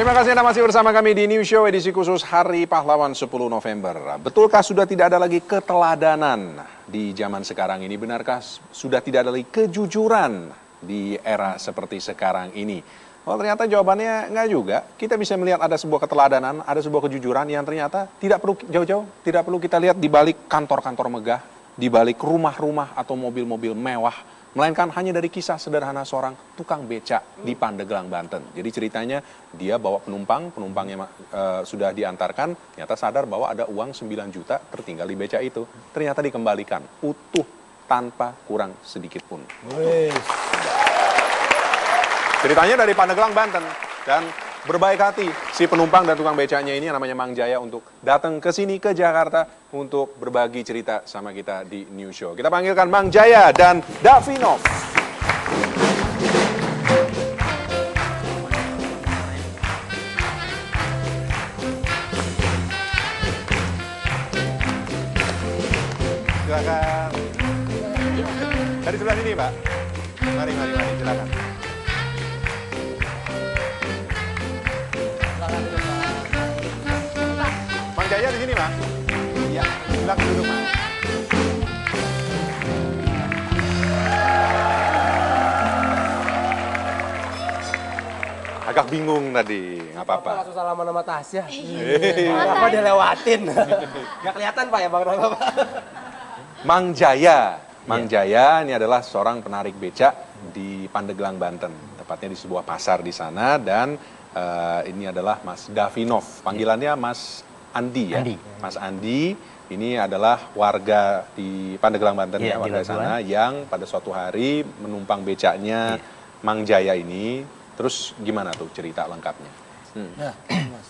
Terima kasih Anda masih bersama kami di New Show edisi khusus Hari Pahlawan 10 November. Betulkah sudah tidak ada lagi keteladanan di zaman sekarang ini? Benarkah sudah tidak ada lagi kejujuran di era seperti sekarang ini? Oh, ternyata jawabannya enggak juga. Kita bisa melihat ada sebuah keteladanan, ada sebuah kejujuran yang ternyata tidak perlu jauh-jauh, tidak perlu kita lihat di balik kantor-kantor megah, di balik rumah-rumah atau mobil-mobil mewah, melainkan hanya dari kisah sederhana seorang tukang becak di Pandeglang, Banten. Jadi ceritanya dia bawa penumpangnya sudah diantarkan, ternyata sadar bahwa ada uang 9 juta tertinggal di becak itu. Ternyata dikembalikan utuh tanpa kurang sedikit pun. Ceritanya dari Pandeglang, Banten. Dan berbaik hati si penumpang dan tukang becaknya ini yang namanya Mang Jaya untuk datang ke sini ke Jakarta untuk berbagi cerita sama kita di New Show. Kita panggilkan Mang Jaya dan Davinov. Silakan. Dari sebelah sini, Pak. Mari, silakan. Mang Jaya di sini, Pak. Iya, silakan duduk, Pak. Agak bingung tadi, nggak apa-apa. Langsung salaman sama Tasya. Apa dia lewatin? Gak kelihatan Pak ya Bang Rama? Mang Jaya. Mang Jaya ini adalah seorang penarik becak di Pandeglang, Banten. Tepatnya di sebuah pasar di sana dan ini adalah Mas Davinov. Panggilannya Mas Andi ya. Andi. Mas Andi ini adalah warga di Pandeglang, Banten ya, warga sana yang pada suatu hari menumpang becaknya Mang Jaya ini. Terus gimana tuh cerita lengkapnya? Nah, Mas.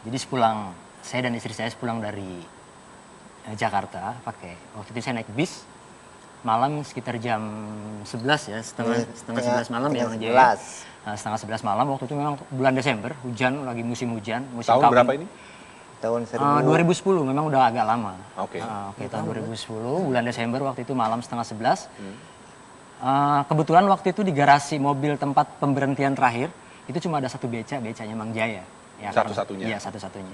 Jadi sepulang, saya dan istri saya sepulang dari Jakarta, waktu itu saya naik bis, malam sekitar jam 11 ya, setengah 11 malam ya Mang Jaya. Setengah 11 malam, waktu itu memang bulan Desember, hujan, lagi musim hujan. Musim Tahun berapa ini? Tahun 2010, memang udah agak lama. Oke. Tahun 2010, bulan Desember waktu itu malam setengah 11. Kebetulan waktu itu di garasi mobil tempat pemberhentian terakhir, itu cuma ada satu becaknya Mang Jaya. Ya, Satu-satunya? Iya, satu-satunya.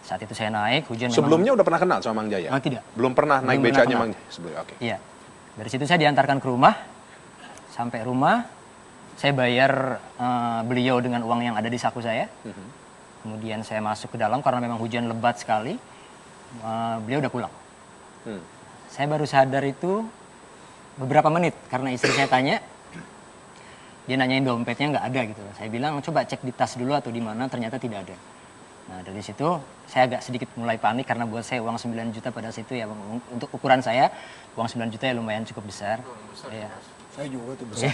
Saat itu saya naik, hujan Sebelumnya udah pernah kenal sama Mang Jaya? Tidak. Belum pernah naik becaknya Mang Jaya? Sebelumnya, oke. Iya. Dari situ saya diantarkan ke rumah. Sampai rumah, saya bayar beliau dengan uang yang ada di saku saya. Kemudian saya masuk ke dalam karena memang hujan lebat sekali. Beliau udah pulang. Saya baru sadar itu beberapa menit karena istri saya tanya, dia nanyain dompetnya nggak ada gitu. Saya bilang coba cek di tas dulu atau di mana, ternyata tidak ada. Nah dari situ saya agak sedikit mulai panik karena buat saya uang 9 juta pada situ ya, untuk ukuran saya uang 9 juta ya lumayan cukup besar. Ya. Saya juga tuh besar.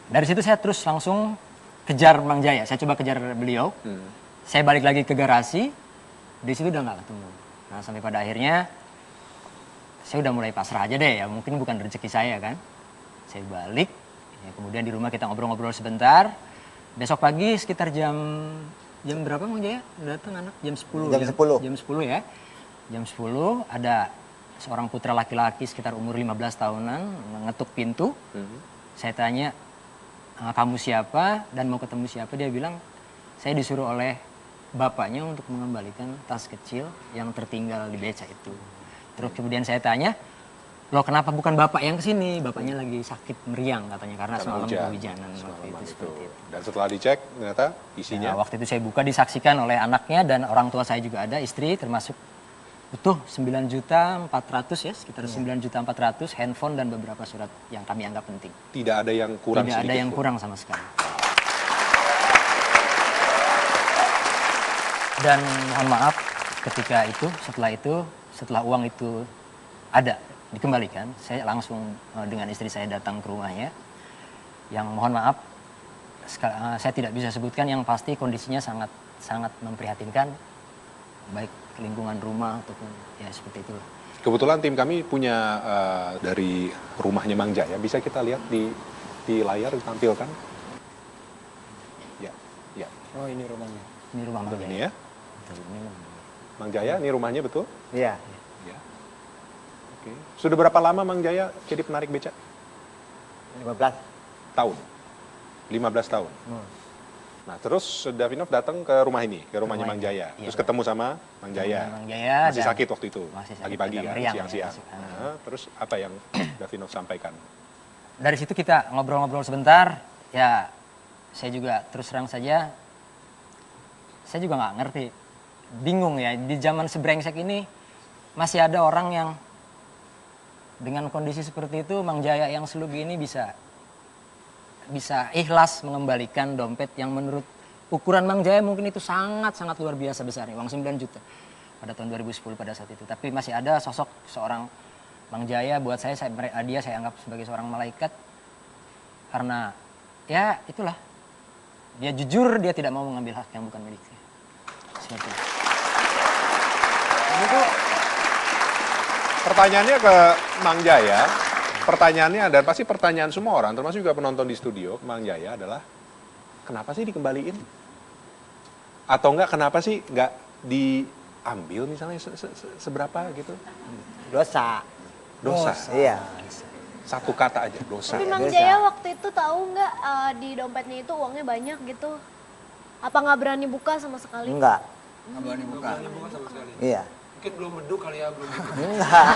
Dari situ saya terus langsung kejar Mang Jaya. Saya coba kejar beliau. Saya balik lagi ke garasi. Di situ udah nggak ketemu. Nah sampai pada akhirnya saya udah mulai pasrah aja deh ya. Mungkin bukan rezeki saya kan. Saya balik. Ya, kemudian di rumah kita ngobrol-ngobrol sebentar. Besok pagi sekitar jam berapa Mang Jaya? Datang anak jam 10. Jam 10. Jam 10 ya. Jam 10 ada seorang putra laki-laki sekitar umur 15 tahunan mengetuk pintu. Saya tanya, kamu siapa dan mau ketemu siapa? Dia bilang, saya disuruh oleh bapaknya untuk mengembalikan tas kecil yang tertinggal di becak itu. Terus kemudian saya tanya, loh kenapa bukan bapak yang kesini? Bapaknya lagi sakit meriang katanya karena semalam kehujanan waktu itu seperti itu. Dan setelah dicek ternyata isinya? Nah, waktu itu saya buka disaksikan oleh anaknya dan orang tua saya juga ada, istri termasuk utuh 9.400.000 ya, sekitar 9.400.000, handphone dan beberapa surat yang kami anggap penting. Tidak ada yang kurang sedikit? Tidak ada yang kurang sama sekali. Dan mohon maaf ketika itu, setelah uang itu ada dikembalikan, saya langsung dengan istri saya datang ke rumahnya. Yang mohon maaf, saya tidak bisa sebutkan, yang pasti kondisinya sangat memprihatinkan, baik lingkungan rumah ataupun ya seperti itulah. Kebetulan tim kami punya dari rumahnya Mang Jaya, bisa kita lihat di layar ditampilkan. Ya. Oh ini rumahnya. Ini rumah Mang Jaya. Ini ya. Mang Jaya, ini rumahnya betul? Iya. Ya. Oke. Sudah berapa lama Mang Jaya jadi penarik becak? 15. tahun. 15 tahun. Nah, terus Davinov datang ke rumah ini, ke rumahnya Mang Jaya. Iya, Terus ketemu sama Mang Jaya. Mang Jaya Masih dan- sakit waktu itu. Masih sakit, Pagi-pagi agak kan, meriang ya, siang-siang. masih. Nah, terus apa yang Davinov sampaikan? Dari situ kita ngobrol-ngobrol sebentar, ya saya juga terus terang saja, saya juga nggak ngerti, bingung ya, di zaman sebrengsek ini masih ada orang yang dengan kondisi seperti itu, Mang Jaya yang slugi ini bisa ikhlas mengembalikan dompet yang menurut ukuran Mang Jaya mungkin itu sangat-sangat luar biasa besarnya, uang 9 juta pada tahun 2010 pada saat itu. Tapi masih ada sosok seorang Mang Jaya, buat saya dia saya anggap sebagai seorang malaikat karena ya itulah, dia jujur, dia tidak mau mengambil hak yang bukan miliknya. Seperti itu. Ini tuh pertanyaannya ke Mang Jaya, pertanyaannya dan pasti pertanyaan semua orang, termasuk juga penonton di studio, Mang Jaya adalah kenapa sih dikembaliin? Atau enggak kenapa sih enggak diambil misalnya seberapa gitu? Dosa. Dosa. Iya. Satu kata aja, dosa. Tapi Mang Dosa. Jaya waktu itu tahu nggak di dompetnya itu uangnya banyak gitu? Apa nggak berani buka sama sekali? Enggak. Nggak berani buka. Iya. Mungkin belum beduk kali ya, belum beduk. Enggak.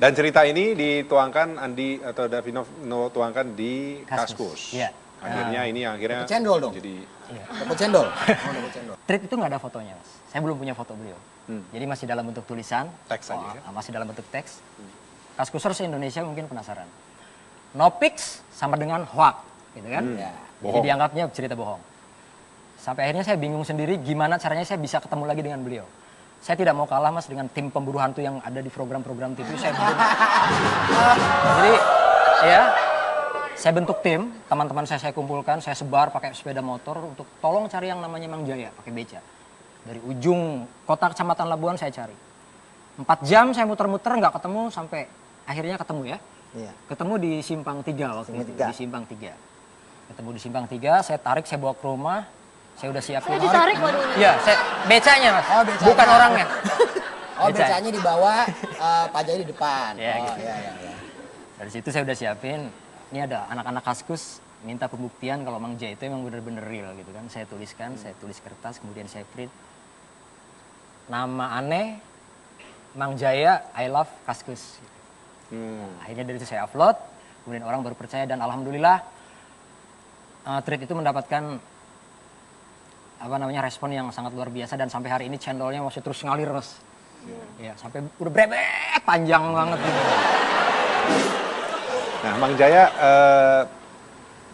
Dan cerita ini dituangkan Andi atau Davinov tuangkan di Kaskus. Iya. Akhirnya ini akhirnya Cendol dong. jadi Dapat cendol. Oh, dapat cendol. Tweet itu nggak ada fotonya, Mas. Saya belum punya foto beliau. Jadi masih dalam bentuk tulisan. Teks aja, ya? Masih dalam bentuk teks. Kaskusers se-Indonesia mungkin penasaran. No pics sama dengan hoax, gitu kan? Jadi Bohong. dianggapnya cerita bohong. Sampai akhirnya saya bingung sendiri gimana caranya saya bisa ketemu lagi dengan beliau. Saya tidak mau kalah, Mas, dengan tim pemburu hantu yang ada di program-program TV. Jadi ya, saya bentuk tim, teman-teman saya kumpulkan, saya sebar pakai sepeda motor untuk tolong cari yang namanya Mang Jaya, pakai beca. Dari ujung kota kecamatan Labuan saya cari. 4 jam saya muter-muter nggak ketemu sampai akhirnya ketemu ya. Iya. Ketemu di Simpang 3 waktu Simpang itu, 3. di Simpang 3. Ketemu di Simpang 3, saya tarik, saya bawa ke rumah, saya udah siapin. Saya ditarik waduh. Iya, becanya, Mas. Oh, becanya. Bukan orangnya. Oh, Beca. becanya di bawah, pajanya di depan. Ya, Oh, gitu. iya, iya, iya. Dari situ saya udah siapin, ini ada anak-anak Kaskus minta pembuktian kalau Mang Jaya itu emang bener-bener real gitu kan. Saya tuliskan, saya tulis kertas, kemudian saya print. Nama aneh, Mang Jaya, I love Kaskus. Akhirnya dari itu saya upload, kemudian orang baru percaya dan alhamdulillah tweet itu mendapatkan respon yang sangat luar biasa dan sampai hari ini channelnya masih terus ngalir, Mas. Ya, sampai udah brebet panjang banget gitu. Nah, Mang Jaya,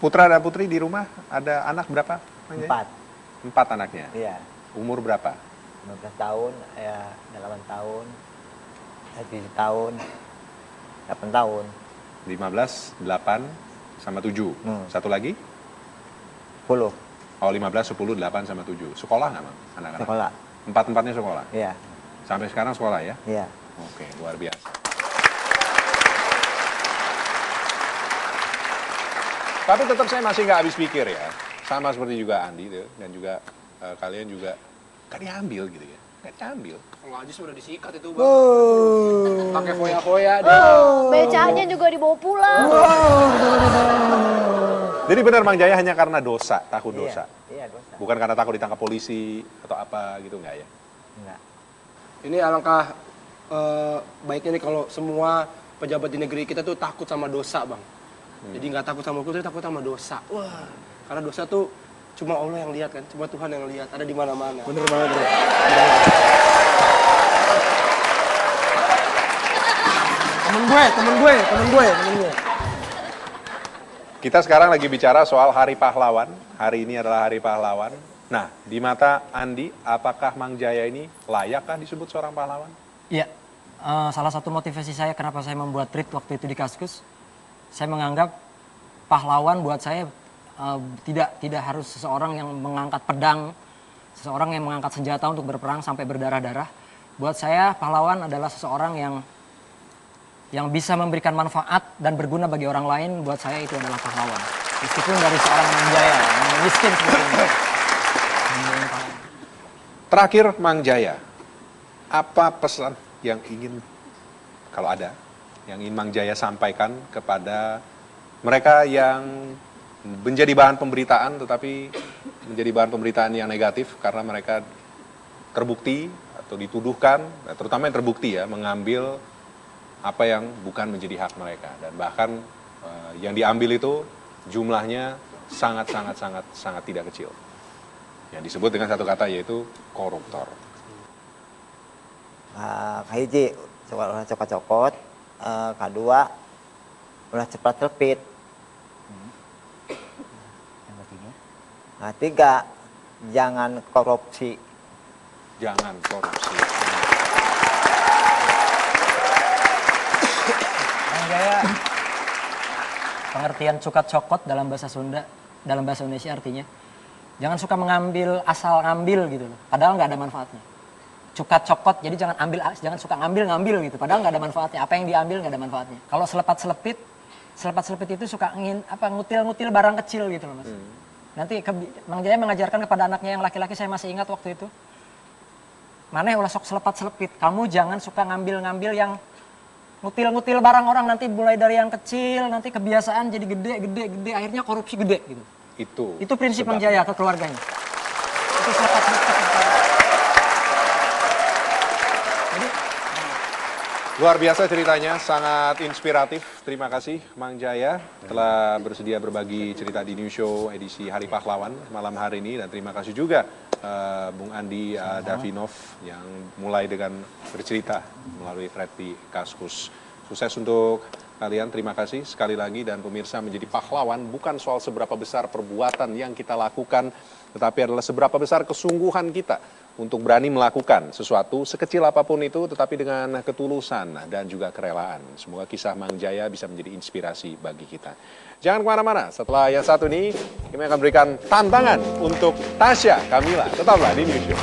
putra dan putri di rumah ada anak berapa? Mang Jaya? 4. 4 anaknya. Iya. Umur berapa? 15 tahun, ya 8 tahun, 7 tahun, 8 tahun. 15, 8, sama 7. Satu lagi? 10. Oh, 15, 10, 8, sama 7. Sekolah nggak, Mang? Anak-anak? Sekolah. 4-4-nya sekolah? Iya. Sampai sekarang sekolah ya? Iya. Oke, luar biasa. Tapi tetap saya masih nggak habis pikir ya. Sama seperti juga Andi tuh, dan juga kalian juga gak diambil gitu ya. Gak diambil. Kalau Aji sudah disikat itu, Bang. Pakai foya-foya deh. Becanya juga dibawa pulang. Jadi benar Mang Jaya hanya karena dosa, takut Iya. dosa. Iya, dosa. Bukan karena takut ditangkap polisi atau apa gitu, nggak ya? Enggak. Ini alangkah baiknya nih kalau semua pejabat di negeri kita tuh takut sama dosa, Bang. Jadi nggak takut sama hukum, tapi takut sama dosa. Wah, karena dosa tuh cuma Allah yang lihat kan, cuma Tuhan yang lihat, ada di mana-mana. Bener banget, Bro. Temen gue. Kita sekarang lagi bicara soal Hari Pahlawan. Hari ini adalah Hari Pahlawan. Nah, di mata Andi, apakah Mang Jaya ini layakkah disebut seorang pahlawan? Iya, salah satu motivasi saya kenapa saya membuat tweet waktu itu di Kaskus, saya menganggap pahlawan buat saya tidak harus seseorang yang mengangkat pedang, seseorang yang mengangkat senjata untuk berperang sampai berdarah-darah. Buat saya pahlawan adalah seseorang yang bisa memberikan manfaat dan berguna bagi orang lain. Buat saya itu adalah pahlawan. Meskipun dari seorang Mang Jaya yang miskin seperti ini. Terakhir, Mang Jaya, apa pesan yang ingin kalau ada, yang ingin Mang Jaya sampaikan kepada mereka yang menjadi bahan pemberitaan tetapi menjadi bahan pemberitaan yang negatif karena mereka terbukti atau dituduhkan, terutama yang terbukti ya, mengambil apa yang bukan menjadi hak mereka, dan bahkan yang diambil itu jumlahnya sangat tidak kecil. Yang disebut dengan satu kata yaitu koruptor. Kahiji ulah cokot-cokot, kedua ulah cepat telepit. Yang ketiga, Tiga, jangan korupsi. Jangan korupsi. Mang Jaya, pengertian cukat cokot dalam bahasa Sunda, dalam bahasa Indonesia artinya jangan suka mengambil, asal ngambil gitu loh. Padahal nggak ada manfaatnya. Cukat cokot, jadi jangan suka ngambil gitu. Padahal nggak ada manfaatnya. Apa yang diambil nggak ada manfaatnya. Kalau selepat selepit itu suka ngutil-ngutil barang kecil gitu loh mas. Nanti Mang Jaya mengajarkan kepada anaknya yang laki-laki, saya masih ingat waktu itu. Maneh ulah sok selepat-selepit. Kamu jangan suka ngambil-ngambil yang ngutil-ngutil barang orang, nanti mulai dari yang kecil, nanti kebiasaan jadi gede, akhirnya korupsi gede gitu. Itu prinsip Mang Jaya ke keluarganya. Itu selepat-selepit. Jadi Luar biasa ceritanya, sangat inspiratif. Terima kasih Mang Jaya telah bersedia berbagi cerita di New Show edisi Hari Pahlawan malam hari ini. Dan terima kasih juga Bung Andi Davinov yang mulai dengan bercerita melalui thread di Kaskus. Sukses untuk kalian, terima kasih sekali lagi. Dan pemirsa, menjadi pahlawan bukan soal seberapa besar perbuatan yang kita lakukan, tetapi adalah seberapa besar kesungguhan kita untuk berani melakukan sesuatu sekecil apapun itu, tetapi dengan ketulusan dan juga kerelaan. Semoga kisah Mang Jaya bisa menjadi inspirasi bagi kita. Jangan kemana-mana, setelah yang satu ini kami akan berikan tantangan untuk Tasya Kamila. Tetaplah di New Show.